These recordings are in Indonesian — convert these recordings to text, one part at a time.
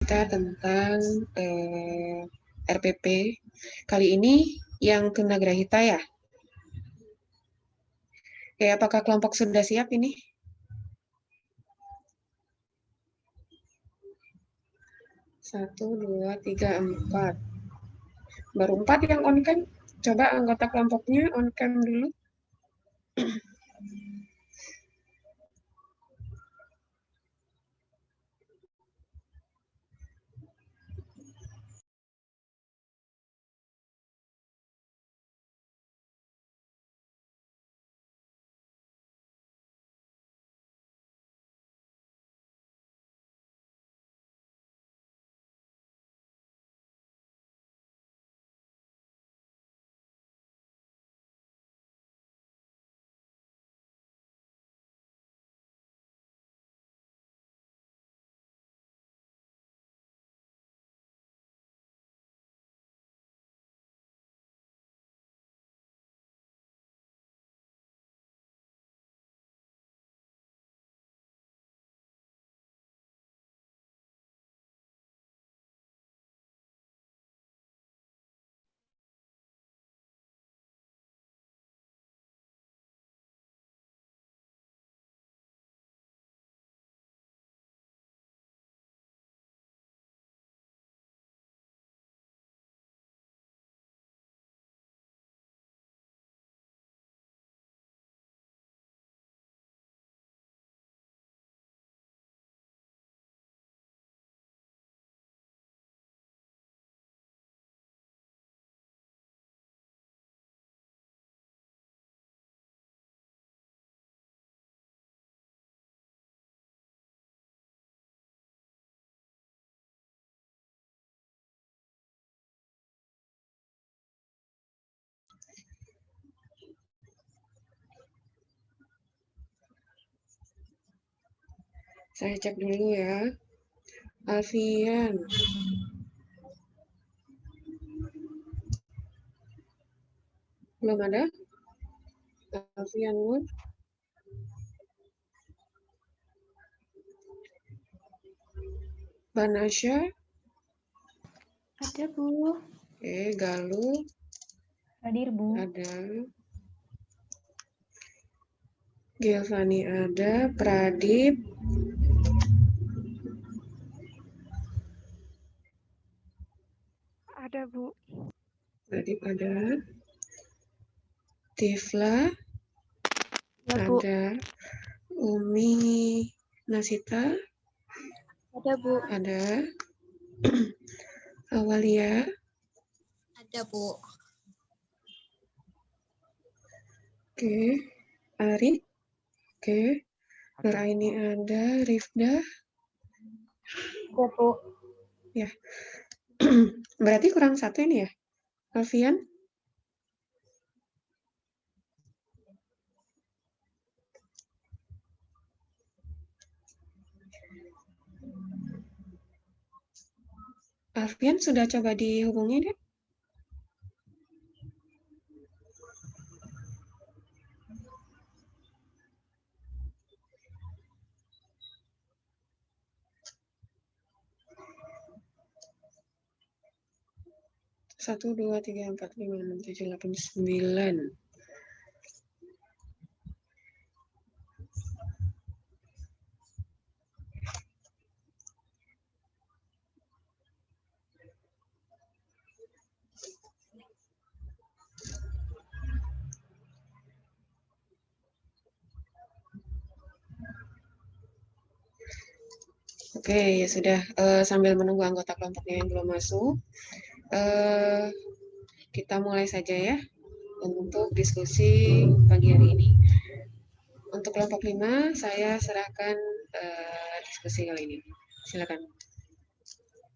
kita tentang RPP. Kali ini yang tunagrahita ya. Oke, apakah kelompok sudah siap ini? Satu, dua, tiga, empat. Baru 4 yang on cam. Coba anggota kelompoknya on cam dulu. Saya cek dulu ya. Alfian. Belum ada? Alfian Nur. Banasya. Ada, Bu. Oke, Galuh. Hadir, Bu. Ada. Giovanni ada. Pradip. Ada, Bu. Pradip ada. Tifla. Ya, Bu. Ada. Umi Nasita. Ada, Bu. Ada. Awalia. Ada, Bu. Oke. Arif. Oke. Nuraini ada. Rifda. Ada, Bu. Ya. Berarti kurang satu ini ya. Alfian. Alfian sudah coba dihubungi deh. Satu, dua, tiga, empat, lima, enam, tujuh, delapan, sembilan. Oke, ya sudah. Sambil menunggu anggota kelompoknya yang belum masuk, kita mulai saja ya untuk diskusi pagi hari ini. Untuk kelompok 5, saya serahkan diskusi kali ini. Silakan.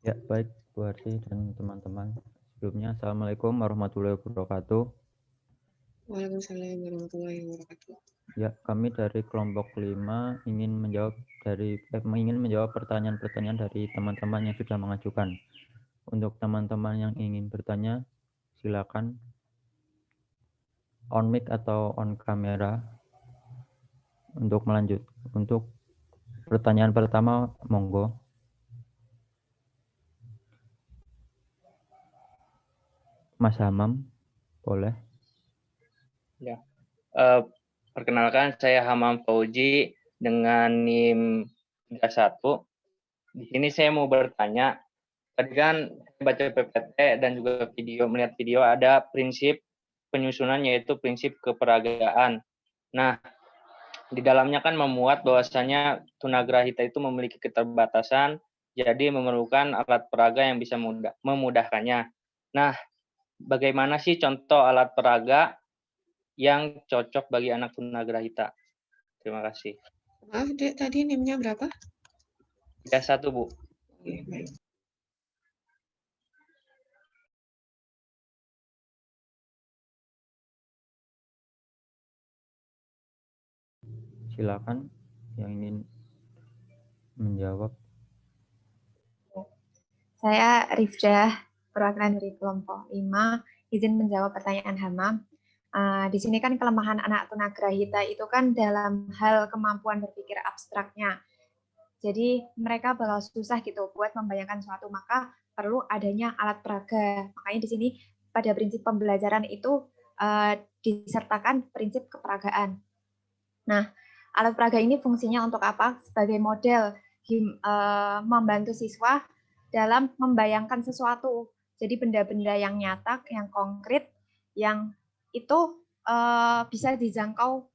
Ya, baik Bu Harsi dan teman-teman. Sebelumnya, Assalamualaikum warahmatullahi wabarakatuh. Waalaikumsalam warahmatullahi wabarakatuh. Ya, kami dari kelompok 5 ingin menjawab pertanyaan-pertanyaan dari teman-teman yang sudah mengajukan. Untuk teman-teman yang ingin bertanya, silakan on mic atau on kamera untuk melanjut. Untuk pertanyaan pertama, monggo. Mas Hamam, boleh. Perkenalkan, saya Hamam Fauji dengan NIM 31. Di sini saya mau bertanya, tadi kan saya baca PPT dan juga melihat video ada prinsip penyusunan yaitu prinsip keperagaan. Nah, di dalamnya kan memuat bahwasanya tunagrahita itu memiliki keterbatasan, jadi memerlukan alat peraga yang bisa memudahkannya. Nah, bagaimana sih contoh alat peraga yang cocok bagi anak tunagrahita? Terima kasih. Maaf, Dek, tadi NIM-nya berapa? 31, Bu. Oke, baik. Silakan yang ingin menjawab. Saya Rifdah, perwakilan dari kelompok 5, izin menjawab pertanyaan Hamam. Di sini kan kelemahan anak tunagrahita itu kan dalam hal kemampuan berpikir abstraknya. Jadi mereka bakal susah gitu buat membayangkan suatu, maka perlu adanya alat peraga. Makanya di sini pada prinsip pembelajaran itu disertakan prinsip keperagaan. Nah, alat peraga ini fungsinya untuk apa? Sebagai model membantu siswa dalam membayangkan sesuatu. Jadi benda-benda yang nyata, yang konkret, yang itu bisa dijangkau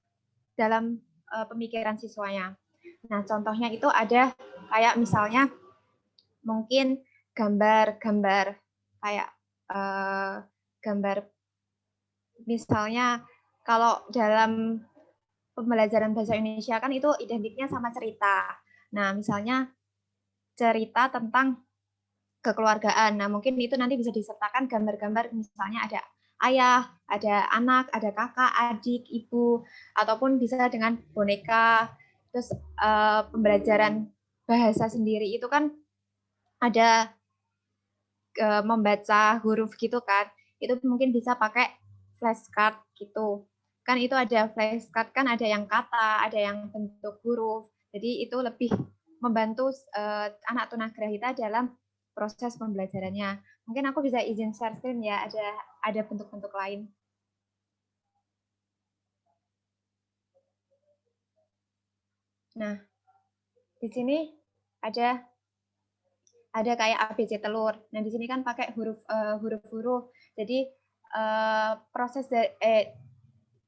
dalam pemikiran siswanya. Nah, contohnya itu ada kayak misalnya mungkin gambar-gambar kayak gambar misalnya kalau dalam pembelajaran bahasa Indonesia kan itu identiknya sama cerita. Nah, misalnya cerita tentang kekeluargaan. Nah, mungkin itu nanti bisa disertakan gambar-gambar misalnya ada ayah, ada anak, ada kakak, adik, ibu, ataupun bisa dengan boneka. Terus pembelajaran bahasa sendiri itu kan ada membaca huruf gitu kan. Itu mungkin bisa pakai flashcard gitu. Kan itu ada flashcard kan ada yang kata, ada yang bentuk huruf. Jadi itu lebih membantu anak tunagrahita dalam proses pembelajarannya. Mungkin aku bisa izin share screen ya, ada bentuk-bentuk lain. Nah, di sini ada kayak ABC telur. Nah, di sini kan pakai huruf-huruf. Jadi proses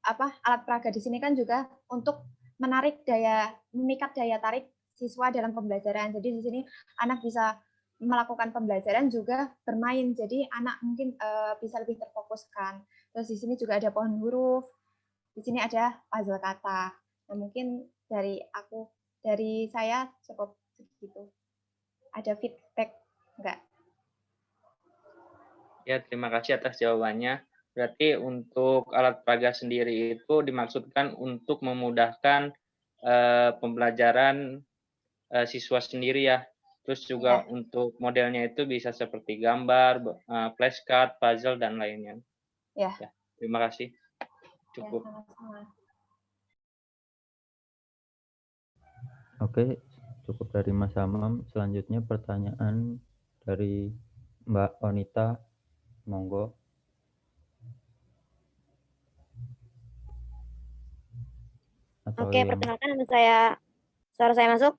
alat peraga di sini kan juga untuk memikat daya tarik siswa dalam pembelajaran. Jadi di sini anak bisa melakukan pembelajaran juga bermain. Jadi anak mungkin bisa lebih terfokuskan. Terus di sini juga ada pohon huruf. Di sini ada puzzle kata. Nah, mungkin dari saya cukup segitu. Ada feedback enggak? Ya, terima kasih atas jawabannya. Berarti untuk alat peraga sendiri itu dimaksudkan untuk memudahkan pembelajaran siswa sendiri ya. Terus juga untuk modelnya itu bisa seperti gambar, flashcard, puzzle, dan lainnya. Ya. Terima kasih. Cukup. Ya, sama-sama. Oke, cukup dari Mas Hamam. Selanjutnya pertanyaan dari Mbak Onita. Monggo. Oke, perkenalkan nama saya. Suara saya masuk?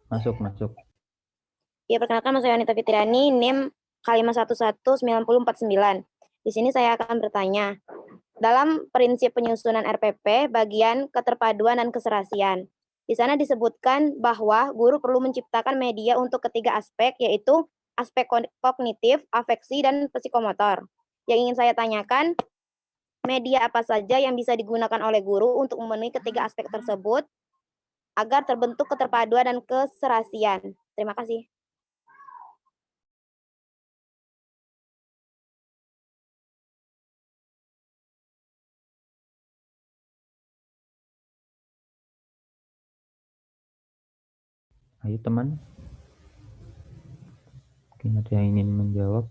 Masuk. Ya, perkenalkan nama saya Anita Fitriani, NIM K5119049. Di sini saya akan bertanya. Dalam prinsip penyusunan RPP, bagian keterpaduan dan keserasian. Di sana disebutkan bahwa guru perlu menciptakan media untuk ketiga aspek, yaitu aspek kognitif, afeksi, dan psikomotor. Yang ingin saya tanyakan, media apa saja yang bisa digunakan oleh guru untuk memenuhi ketiga aspek tersebut agar terbentuk keterpaduan dan keserasian. Terima kasih. Ayo teman. Mungkin ada yang ingin menjawab.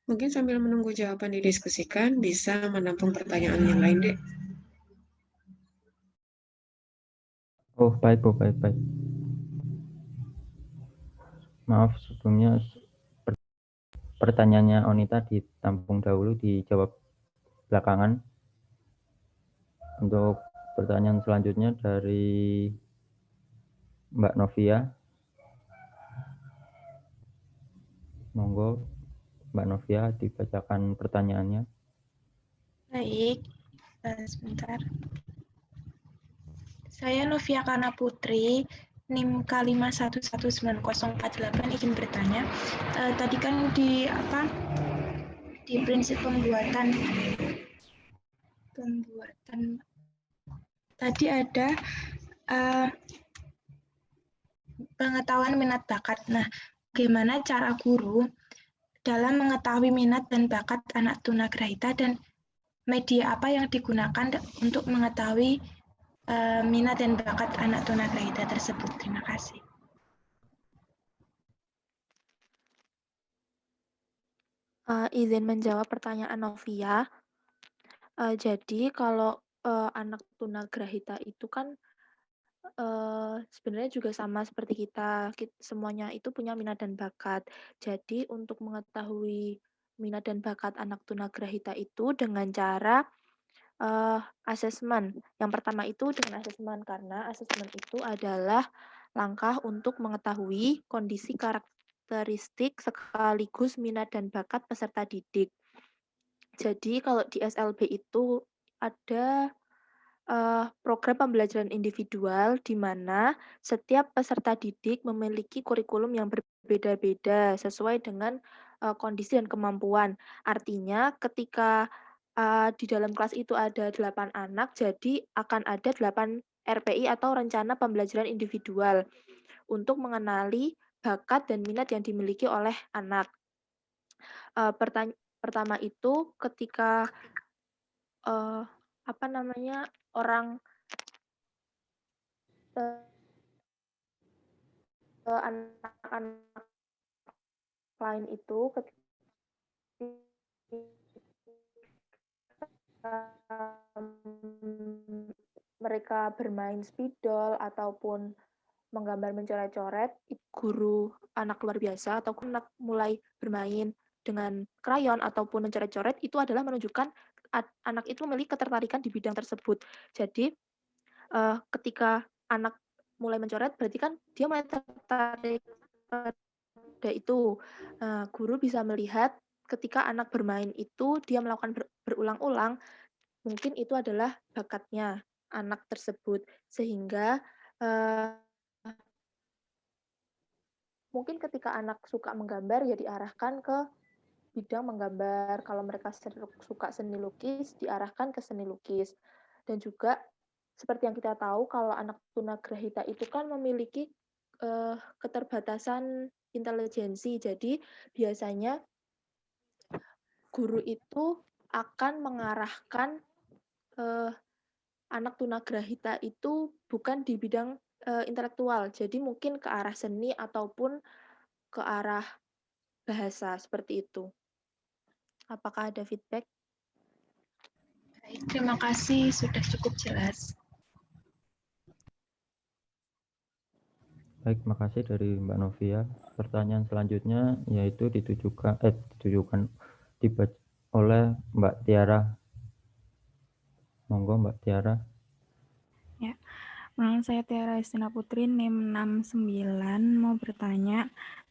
Mungkin sambil menunggu jawaban didiskusikan, bisa menampung pertanyaan yang lain, Dek. Oh, baik, Bu, baik. Maaf sebelumnya pertanyaannya Onita ditampung dahulu, dijawab belakangan. Untuk pertanyaan selanjutnya dari Mbak Novia. Monggo Mbak Novia dibacakan pertanyaannya. Baik, sebentar. Saya Novia Kana Putri, NIM K511948 izin bertanya. Tadi kan di prinsip pembuatan tadi ada pengetahuan minat bakat. Nah, bagaimana cara guru dalam mengetahui minat dan bakat anak tunagrahita dan media apa yang digunakan untuk mengetahui minat dan bakat anak tunagrahita tersebut? Terima kasih. Izin menjawab pertanyaan Novia. Jadi kalau anak tunagrahita itu kan sebenarnya juga sama seperti kita, semuanya itu punya minat dan bakat. Jadi untuk mengetahui minat dan bakat anak tunagrahita itu dengan cara asesmen. Yang pertama itu dengan asesmen, karena asesmen itu adalah langkah untuk mengetahui kondisi karakteristik sekaligus minat dan bakat peserta didik. Jadi kalau di SLB itu ada program pembelajaran individual di mana setiap peserta didik memiliki kurikulum yang berbeda-beda sesuai dengan kondisi dan kemampuan. Artinya ketika di dalam kelas itu ada 8 anak, jadi akan ada 8 RPI atau rencana pembelajaran individual untuk mengenali bakat dan minat yang dimiliki oleh anak. Pertama itu ketika orang anak-anak lain itu mereka bermain spidol ataupun menggambar mencoret-coret, guru anak luar biasa ataupun anak mulai bermain dengan krayon ataupun mencoret-coret itu adalah menunjukkan anak itu memiliki ketertarikan di bidang tersebut. Jadi ketika anak mulai mencoret berarti kan dia mulai tertarik pada itu. Guru bisa melihat ketika anak bermain itu dia melakukan berulang-ulang, mungkin itu adalah bakatnya anak tersebut, sehingga mungkin ketika anak suka menggambar ya diarahkan ke bidang menggambar. Kalau mereka suka seni lukis, diarahkan ke seni lukis. Dan juga seperti yang kita tahu kalau anak tunagrahita itu kan memiliki keterbatasan intelijensi. Jadi biasanya guru itu akan mengarahkan anak tunagrahita itu bukan di bidang intelektual. Jadi mungkin ke arah seni ataupun ke arah bahasa seperti itu. Apakah ada feedback? Baik, terima kasih, sudah cukup jelas. Baik, makasih dari Mbak Novia. Pertanyaan selanjutnya yaitu ditujukan dibaca oleh Mbak Tiara. Monggo Mbak Tiara. Ya, menurut saya Tiara Estina Putri, NIM 69, mau bertanya.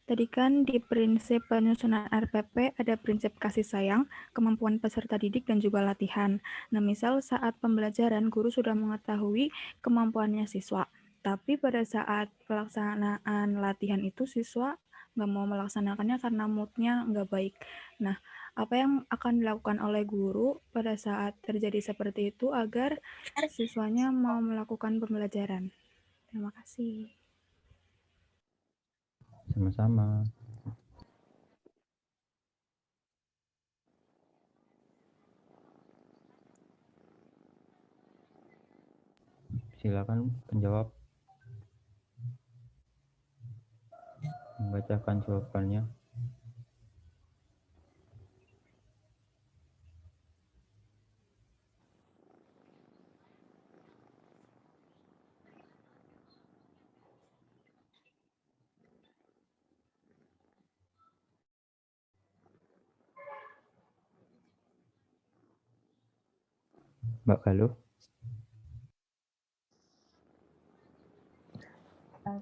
Tadi kan di prinsip penyusunan RPP ada prinsip kasih sayang, kemampuan peserta didik, dan juga latihan. Nah, misal saat pembelajaran, guru sudah mengetahui kemampuannya siswa, tapi pada saat pelaksanaan latihan itu siswa nggak mau melaksanakannya karena moodnya nggak baik. Nah, apa yang akan dilakukan oleh guru pada saat terjadi seperti itu agar siswanya mau melakukan pembelajaran? Terima kasih. Sama-sama. Silakan penjawab membacakan jawabannya. Mbak Galuh.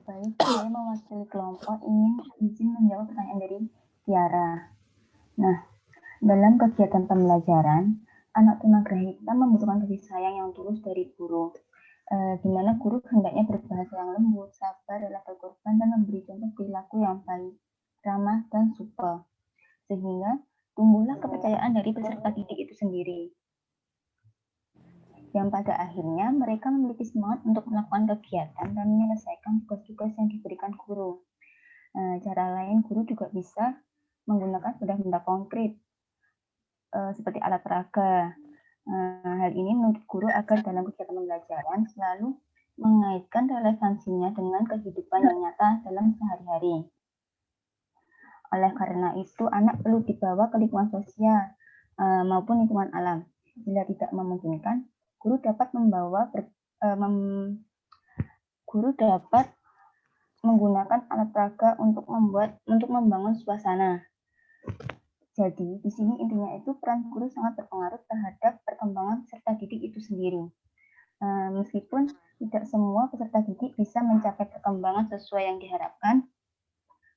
Baik, saya mewakili kelompok ingin izin menjawab pertanyaan dari Tiara. Nah, dalam kegiatan pembelajaran, anak tunagrahita membutuhkan kasih sayang yang tulus dari guru. Di mana guru hendaknya berbahasa yang lembut, sabar, rela berkorban, dan memberi contoh perilaku yang baik, ramah, dan supel. Sehingga tumbuhlah kepercayaan dari peserta didik itu sendiri. Yang pada akhirnya mereka memiliki semangat untuk melakukan kegiatan dan menyelesaikan tugas-tugas yang diberikan guru. Cara lain, guru juga bisa menggunakan benda-benda konkret, seperti alat peraga. Hal ini menuntut guru agar dalam kegiatan pembelajaran selalu mengaitkan relevansinya dengan kehidupan yang nyata dalam sehari-hari. Oleh karena itu, anak perlu dibawa ke lingkungan sosial maupun lingkungan alam. Bila tidak memungkinkan, guru dapat menggunakan alat peraga untuk membangun suasana. Jadi, di sini intinya itu peran guru sangat berpengaruh terhadap perkembangan peserta didik itu sendiri. Meskipun tidak semua peserta didik bisa mencapai perkembangan sesuai yang diharapkan,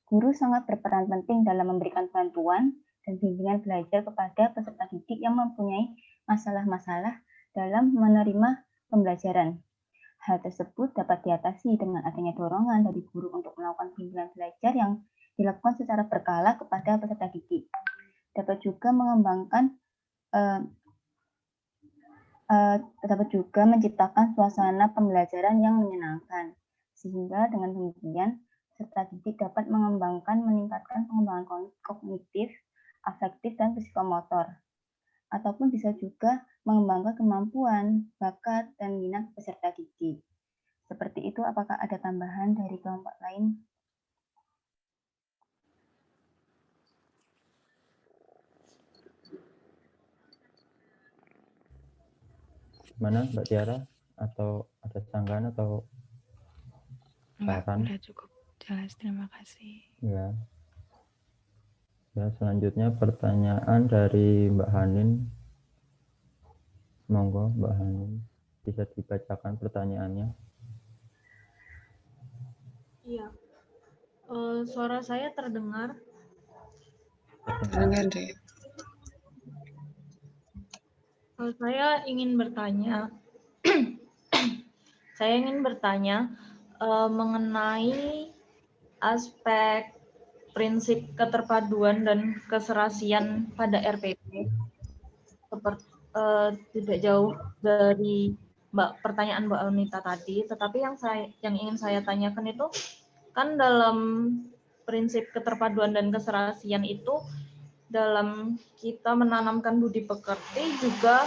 guru sangat berperan penting dalam memberikan bantuan dan bimbingan belajar kepada peserta didik yang mempunyai masalah-masalah dalam menerima pembelajaran. Hal tersebut dapat diatasi dengan adanya dorongan dari guru untuk melakukan bimbingan belajar yang dilakukan secara berkala kepada peserta didik. Dapat juga menciptakan suasana pembelajaran yang menyenangkan, sehingga dengan demikian peserta didik dapat meningkatkan pengembangan kognitif, afektif, dan psikomotor. Ataupun bisa juga mengembangkan kemampuan, bakat, dan minat peserta didik. Seperti itu, apakah ada tambahan dari kelompok lain? Gimana Mbak Tiara? Atau ada tanggapan atau Enggak, saran? udah cukup jelas. Terima kasih. Ya. Ya, selanjutnya pertanyaan dari Mbak Hanin. Monggo Mbak Hanin, bisa dibacakan pertanyaannya. Iya. Suara saya terdengar? Terdengar deh. Saya ingin bertanya, mengenai aspek prinsip keterpaduan dan keserasian pada RPP. Seperti tidak jauh dari pertanyaan Mbak Anita tadi, tetapi yang ingin saya tanyakan itu kan dalam prinsip keterpaduan dan keserasian itu dalam kita menanamkan budi pekerti juga,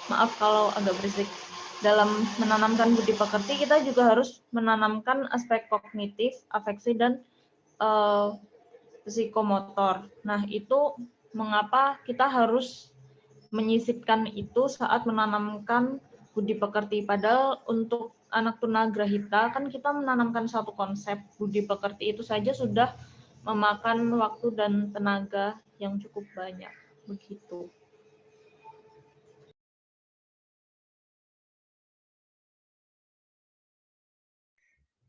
maaf kalau agak berisik, dalam menanamkan budi pekerti kita juga harus menanamkan aspek kognitif, afeksi, dan psikomotor. Nah, itu mengapa kita harus menyisipkan itu saat menanamkan budi pekerti. Padahal untuk anak tunagrahita kan kita menanamkan satu konsep budi pekerti itu saja sudah memakan waktu dan tenaga yang cukup banyak. Begitu.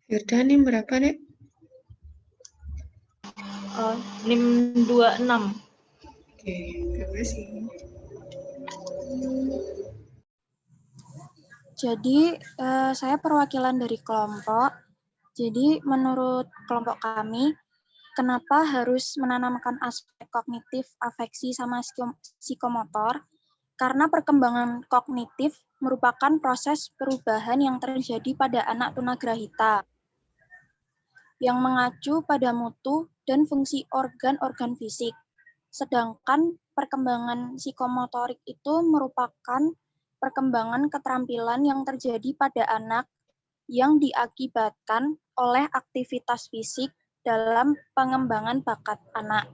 Firda, NIM berapa, Dek? NIM 26. Oke, terima kasih. Jadi, saya perwakilan dari kelompok. Jadi, menurut kelompok kami, kenapa harus menanamkan aspek kognitif, afeksi, sama psikomotor? Karena perkembangan kognitif merupakan proses perubahan yang terjadi pada anak tunagrahita, yang mengacu pada mutu dan fungsi organ-organ fisik. Sedangkan perkembangan psikomotorik itu merupakan perkembangan keterampilan yang terjadi pada anak yang diakibatkan oleh aktivitas fisik dalam pengembangan bakat anak.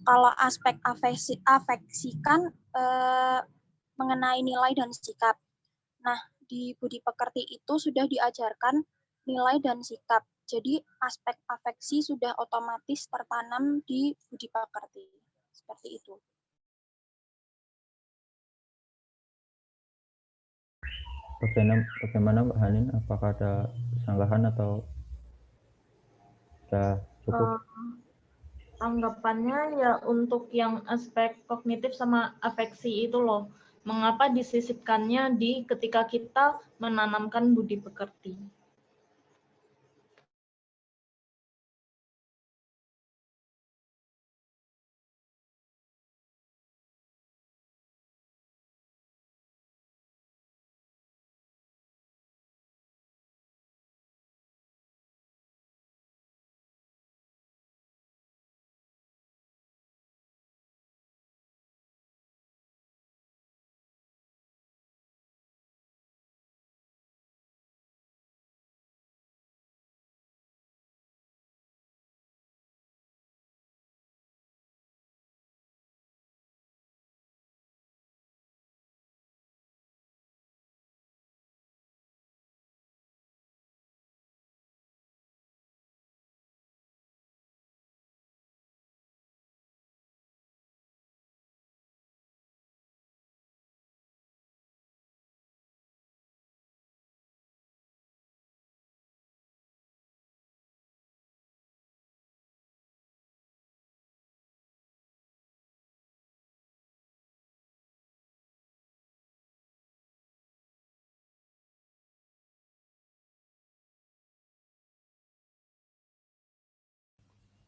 Kalau aspek afeksi kan mengenai nilai dan sikap. Nah, di budi pekerti itu sudah diajarkan nilai dan sikap. Jadi aspek afeksi sudah otomatis tertanam di budi pekerti. Seperti itu. Bagaimana Mbak Hanin? Apakah ada kesalahan atau sudah cukup? Anggapannya ya untuk yang aspek kognitif sama afeksi itu loh, mengapa disisipkannya di ketika kita menanamkan budi pekerti?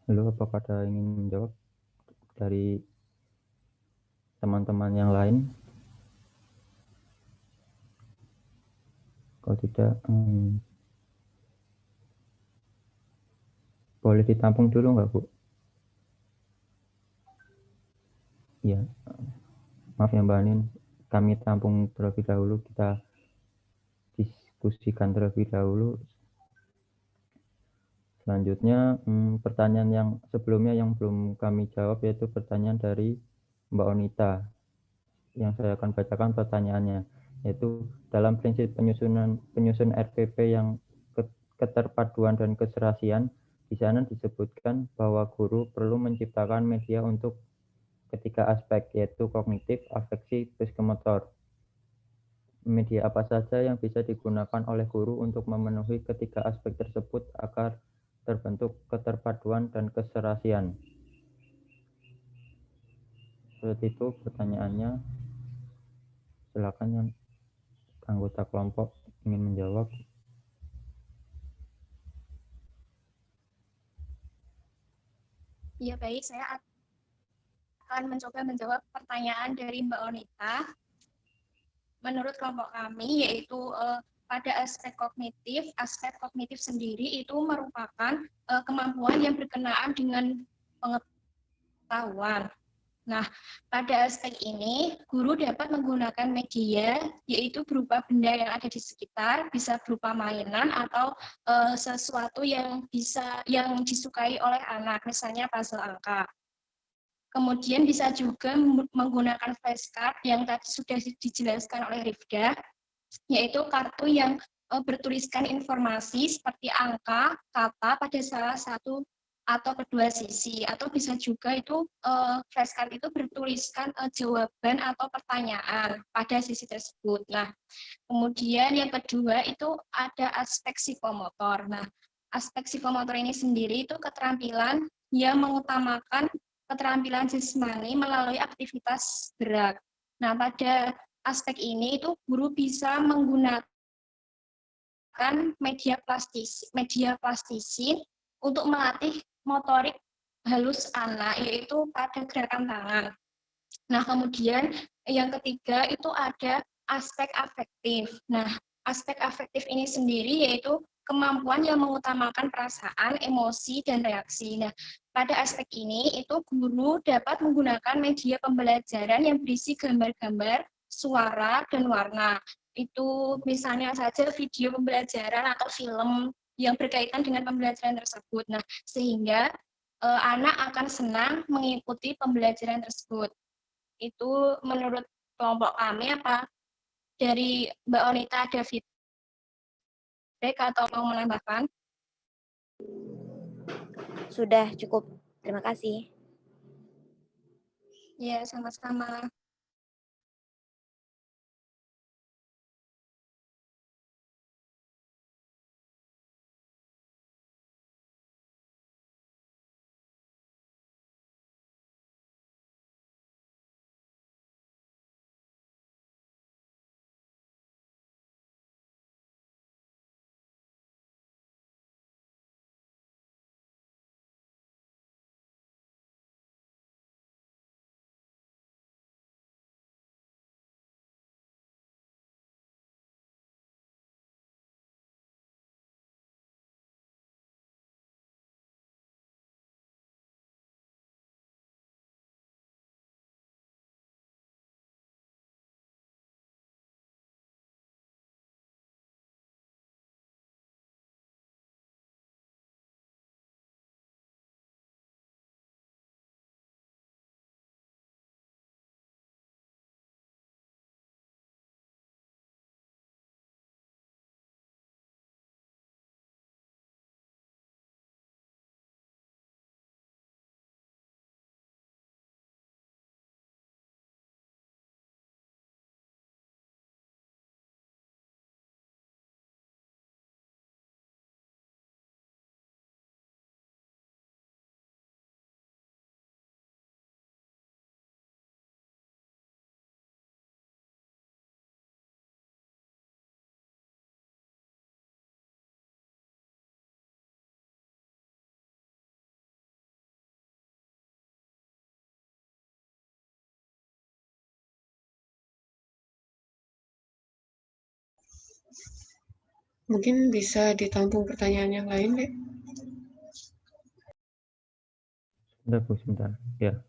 Halo, apakah ada ingin menjawab dari teman-teman yang lain? Kalau tidak, boleh ditampung dulu nggak, Bu? Ya, maaf ya Mbak Anin, kami tampung terlebih dahulu, kita diskusikan terlebih dahulu. Selanjutnya, pertanyaan yang sebelumnya yang belum kami jawab, yaitu pertanyaan dari Mbak Onita. Yang saya akan bacakan pertanyaannya, yaitu dalam prinsip penyusun RPP yang keterpaduan dan keserasian, di sana disebutkan bahwa guru perlu menciptakan media untuk ketiga aspek, yaitu kognitif, afeksi, psikomotor. Media apa saja yang bisa digunakan oleh guru untuk memenuhi ketiga aspek tersebut agar terbentuk keterpaduan dan keserasian? Seperti itu pertanyaannya. Silakan yang anggota kelompok ingin menjawab. Ya baik, saya akan mencoba menjawab pertanyaan dari Mbak Onita. Menurut kelompok kami, yaitu pada aspek kognitif sendiri itu merupakan kemampuan yang berkenaan dengan pengetahuan. Nah, pada aspek ini, guru dapat menggunakan media, yaitu berupa benda yang ada di sekitar, bisa berupa mainan atau sesuatu yang disukai oleh anak, misalnya puzzle angka. Kemudian bisa juga menggunakan flashcard yang tadi sudah dijelaskan oleh Rifda, yaitu kartu yang bertuliskan informasi seperti angka, kata pada salah satu atau kedua sisi, atau bisa juga itu flashcard itu bertuliskan jawaban atau pertanyaan pada sisi tersebut. Nah, kemudian yang kedua itu ada aspek psikomotor. Nah, aspek psikomotor ini sendiri itu keterampilan yang mengutamakan keterampilan jasmani melalui aktivitas gerak. Nah, pada aspek ini itu guru bisa menggunakan media plastisin untuk melatih motorik halus anak, yaitu pada gerakan tangan. Nah, kemudian yang ketiga itu ada aspek afektif. Nah, aspek afektif ini sendiri yaitu kemampuan yang mengutamakan perasaan, emosi, dan reaksi. Nah, pada aspek ini itu guru dapat menggunakan media pembelajaran yang berisi gambar-gambar, suara, dan warna. Itu misalnya saja video pembelajaran atau film yang berkaitan dengan pembelajaran tersebut. Nah, sehingga anak akan senang mengikuti pembelajaran tersebut. Itu menurut kelompok kami. Apa dari Mbak Onita ada feedback atau mau menambahkan? Sudah cukup. Terima kasih. Ya, sama-sama. Mungkin bisa ditampung pertanyaan yang lain, Dek. Sebentar, Bu, sebentar. Ya.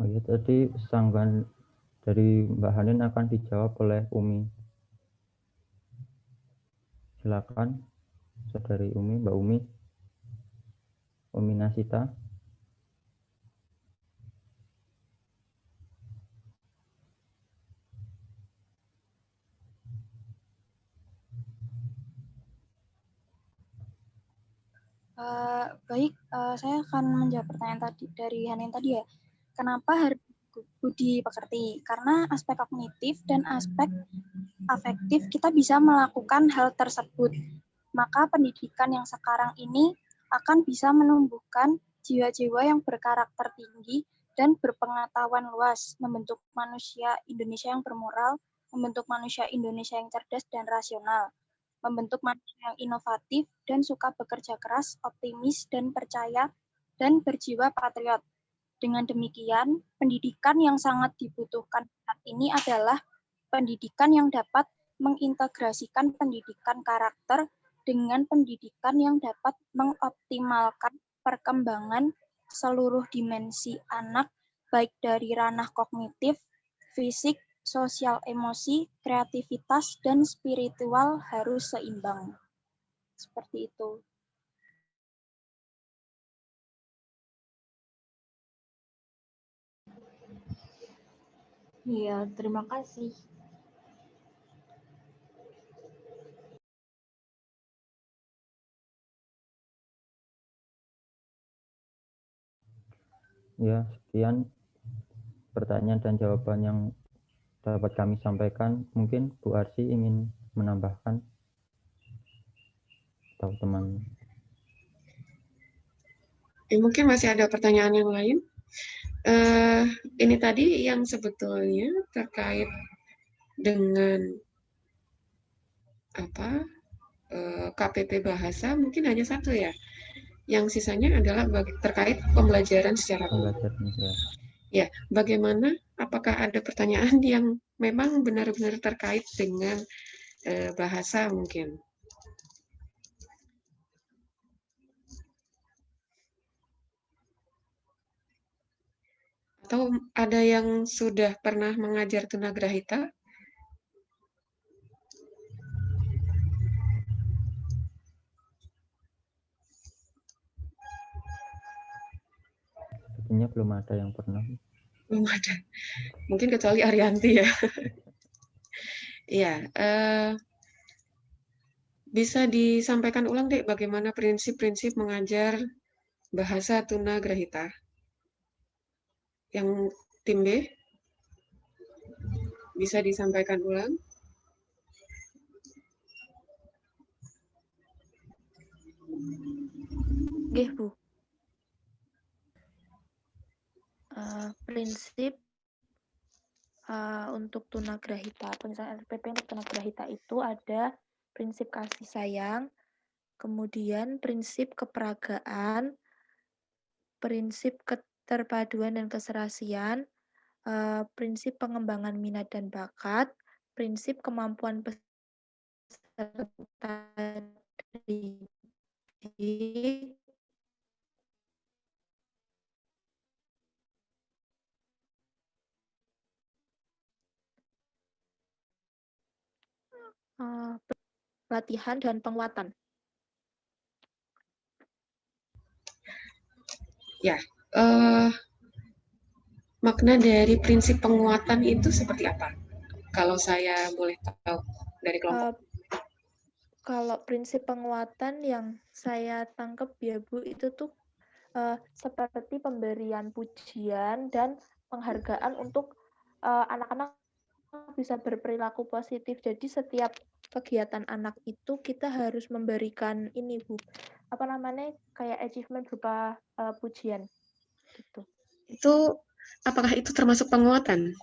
Oh ya, tadi sanggahan dari Mbak Hanin akan dijawab oleh Umi. Silakan, Saudari Umi, Mbak Umi. Umi Nasita. Baik, saya akan menjawab pertanyaan tadi dari Hanin tadi ya. Kenapa harus budi pekerti? Karena aspek kognitif dan aspek afektif kita bisa melakukan hal tersebut. Maka pendidikan yang sekarang ini akan bisa menumbuhkan jiwa-jiwa yang berkarakter tinggi dan berpengetahuan luas, membentuk manusia Indonesia yang bermoral, membentuk manusia Indonesia yang cerdas dan rasional, membentuk manusia yang inovatif dan suka bekerja keras, optimis dan percaya, dan berjiwa patriot. Dengan demikian, pendidikan yang sangat dibutuhkan saat ini adalah pendidikan yang dapat mengintegrasikan pendidikan karakter dengan pendidikan yang dapat mengoptimalkan perkembangan seluruh dimensi anak, baik dari ranah kognitif, fisik, sosial emosi, kreativitas, dan spiritual harus seimbang. Seperti itu. Iya, terima kasih. Ya, sekian pertanyaan dan jawaban yang dapat kami sampaikan. Mungkin Bu Arsy ingin menambahkan atau teman. Mungkin masih ada pertanyaan yang lain. Ini tadi yang sebetulnya terkait dengan apa KPP bahasa mungkin hanya satu ya. Yang sisanya adalah terkait pembelajaran secara umum. Ya, bagaimana? Apakah ada pertanyaan yang memang benar-benar terkait dengan bahasa mungkin? Atau ada yang sudah pernah mengajar tunagrahita? Sepertinya belum ada yang pernah. Belum ada. Mungkin kecuali Arianti ya. Iya. Bisa disampaikan ulang, Dek, bagaimana prinsip-prinsip mengajar bahasa tunagrahita? Yang tim B? Bisa disampaikan ulang? Nggih, Bu. Prinsip untuk tunagrahita, penyelesaian RPP untuk tunagrahita itu ada prinsip kasih sayang, kemudian prinsip keperagaan, prinsip keterpaduan dan keserasian, prinsip pengembangan minat dan bakat, prinsip kemampuan peserta didik, pelatihan dan penguatan. Ya, makna dari prinsip penguatan itu seperti apa? Kalau saya boleh tahu dari kelompok. Kalau prinsip penguatan yang saya tangkap ya Bu, itu tuh seperti pemberian pujian dan penghargaan untuk anak-anak bisa berperilaku positif. Jadi setiap kegiatan anak itu kita harus memberikan ini Bu, apa namanya, kayak achievement berupa pujian gitu. Itu apakah itu termasuk penguatan?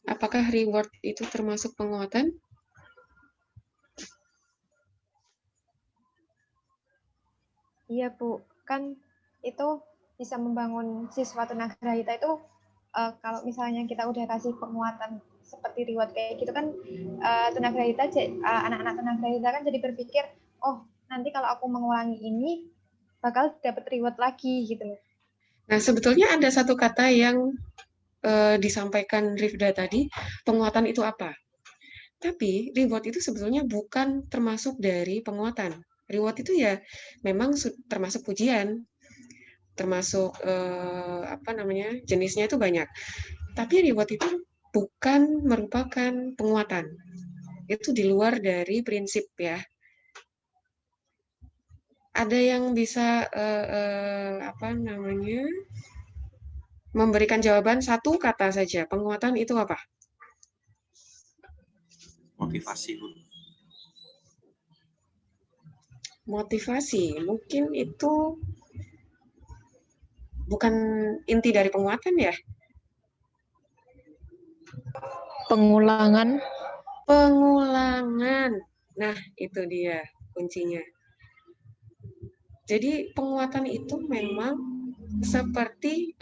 Apakah reward itu termasuk penguatan? Iya Bu, kan itu bisa membangun siswa tunagrahita itu kalau misalnya kita udah kasih penguatan seperti reward kayak gitu kan, tunagrahita anak-anak tunagrahita kan jadi berpikir, oh nanti kalau aku mengulangi ini bakal dapat reward lagi gitu. Nah sebetulnya ada satu kata yang disampaikan Rifda tadi, penguatan itu apa? Tapi reward itu sebetulnya bukan termasuk dari penguatan. Reward itu ya memang termasuk pujian, termasuk apa namanya, jenisnya itu banyak. Tapi reward itu bukan merupakan penguatan. Itu di luar dari prinsip ya. Ada yang bisa apa namanya, memberikan jawaban satu kata saja. Penguatan itu apa? Motivasi, Bu. Motivasi, mungkin itu bukan inti dari penguatan ya? Pengulangan. Pengulangan. Nah, itu dia kuncinya. Jadi penguatan itu memang seperti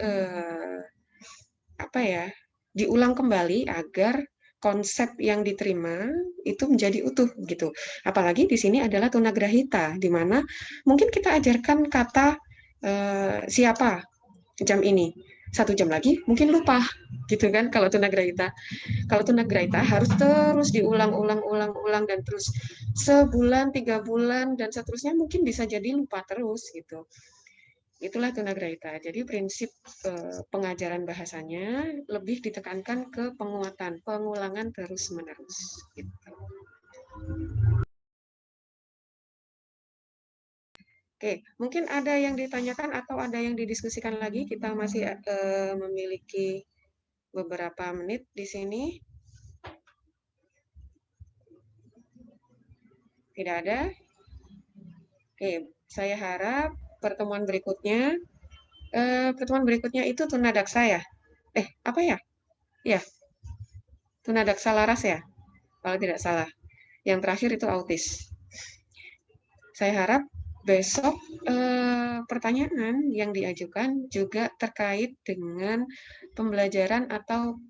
apa ya? Diulang kembali agar konsep yang diterima itu menjadi utuh gitu. Apalagi di sini adalah tunagrahita, di mana mungkin kita ajarkan kata siapa jam ini, 1 jam lagi mungkin lupa gitu kan. Kalau tunagrahita harus terus diulang dan terus sebulan, 3 bulan dan seterusnya, mungkin bisa jadi lupa terus gitu. Itulah tunagrahita. Jadi prinsip pengajaran bahasanya lebih ditekankan ke penguatan, pengulangan terus-menerus. Gitu. Oke, mungkin ada yang ditanyakan atau ada yang didiskusikan lagi. Kita masih memiliki beberapa menit di sini. Tidak ada? Oke, saya harap pertemuan berikutnya itu tunadaksa ya? Apa ya? Ya, tunadaksa laras ya? Kalau tidak salah. Yang terakhir itu autis. Saya harap besok pertanyaan yang diajukan juga terkait dengan pembelajaran atau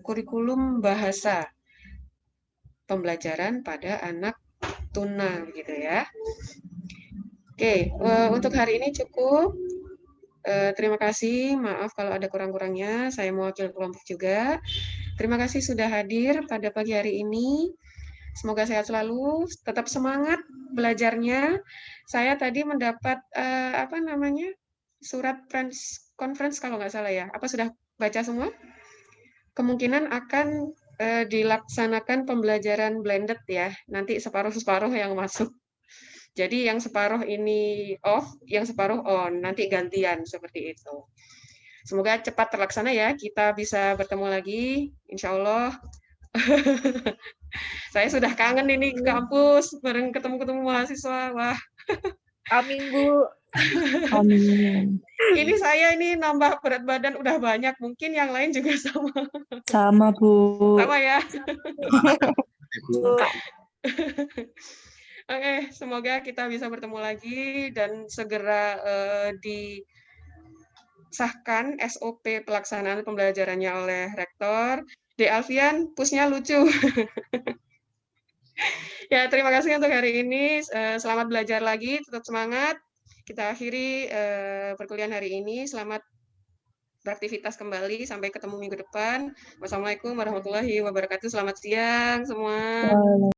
kurikulum bahasa pembelajaran pada anak tuna gitu ya. Oke, untuk hari ini cukup. Terima kasih, maaf kalau ada kurang-kurangnya, saya mewakili kelompok juga. Terima kasih sudah hadir pada pagi hari ini. Semoga sehat selalu, tetap semangat belajarnya. Saya tadi mendapat apa namanya, surat press conference kalau nggak salah ya. Apa sudah baca semua? Kemungkinan akan dilaksanakan pembelajaran blended ya. Nanti separuh-separuh yang masuk. Jadi yang separuh ini off, yang separuh on. Nanti gantian seperti itu. Semoga cepat terlaksana ya. Kita bisa bertemu lagi, insya Allah. Saya sudah kangen ini ke kampus, bareng ketemu-ketemu mahasiswa. Wah. Amin, Bu. Amin. Ini saya ini nambah berat badan udah banyak. Mungkin yang lain juga sama. Sama, Bu. Sama ya. Oke, semoga kita bisa bertemu lagi dan segera disahkan SOP pelaksanaan pembelajarannya oleh Rektor. De Alfian, pusnya lucu. Ya, terima kasih untuk hari ini. Selamat belajar lagi, tetap semangat. Kita akhiri perkuliahan hari ini. Selamat beraktivitas kembali. Sampai ketemu minggu depan. Wassalamualaikum warahmatullahi wabarakatuh. Selamat siang semua.